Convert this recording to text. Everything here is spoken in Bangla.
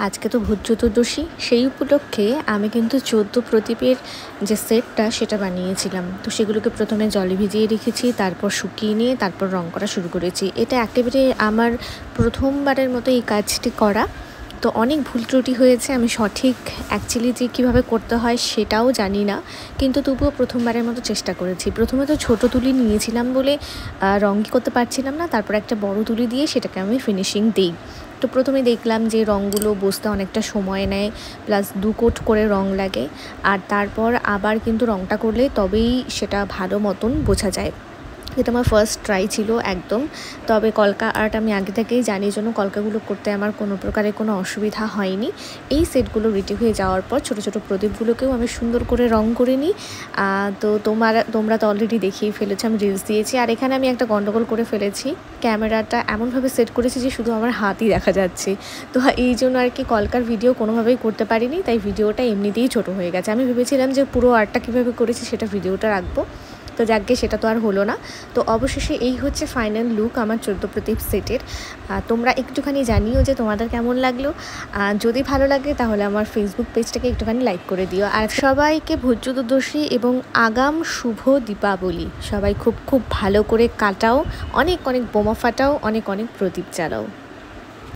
আজকে তো ভূত চতুর্দশী, সেই উপলক্ষে আমি কিন্তু 14 প্রদীপের যে সেটটা সেটা বানিয়েছিলাম। তো সেগুলোকে প্রথমে জলে ভিজিয়ে রেখেছি, তারপর শুকিয়ে নিয়ে তারপর রং করা শুরু করেছি। এটা একেবারে আমার প্রথমবারের মতো এই কাজটি করা। তো অনেক ভুল ত্রুটি হয়েছে, আমি সঠিক অ্যাকচুয়ালি যে কীভাবে করতে হয় সেটাও জানি না, কিন্তু তবুও প্রথমবারের মতো চেষ্টা করেছি। প্রথমে তো ছোটো তুলি নিয়েছিলাম বলে রঙই করতে পারছিলাম না, তারপর একটা বড় তুলি দিয়ে সেটাকে আমি ফিনিশিং দিই। তো প্রথমে দেখলাম যে রঙগুলো বসতে অনেকটা সময় নেয়, প্লাস 2 কোট করে রঙ লাগে, আর তারপর আবার কিন্তু রঙটা করলে তবেই সেটা ভালো মতন বোঝা যায়। এটা আমার ফার্স্ট ট্রাই ছিল একদম। তবে কলকা আর্ট আমি আগে থেকেই জানি, জন্য কলকাগুলো করতে আমার কোনো প্রকারের কোনো অসুবিধা হয়নি। এই সেটগুলো রেডি হয়ে যাওয়ার পর ছোটো ছোটো প্রদীপগুলোকেও আমি সুন্দর করে রং করে নিই। তো তোমরা তো অলরেডি দেখিয়ে ফেলেছো, আমি রিলস দিয়েছি। আর এখানে আমি একটা গন্ডগোল করে ফেলেছি, ক্যামেরাটা এমনভাবে সেট করেছি যে শুধু আমার হাতই দেখা যাচ্ছে। তো এই জন্য আর কি কলকার ভিডিও কোনোভাবেই করতে পারিনি, তাই ভিডিওটা এমনিতেই ছোটো হয়ে গেছে। আমি ভেবেছিলাম যে পুরো আর্টটা কীভাবে করেছি সেটা ভিডিওটা রাখবো, তো যাকে সেটা তো আর হলো না। তো অবশেষে এই হচ্ছে ফাইনাল লুক আমার 14 প্রদীপ সেটের। তোমরা একটুখানি জানিও যে তোমাদের কেমন লাগলো। যদি ভালো লাগে তাহলে আমার ফেসবুক পেজটাকে একটুখানি লাইক করে দিও। আর সবাইকে ভূত চতুর্দশী এবং আগাম শুভ দীপাবলি। সবাই খুব খুব ভালো করে কাটাও, অনেক অনেক বোমা ফাটাও, অনেক অনেক প্রদীপ জ্বালাও।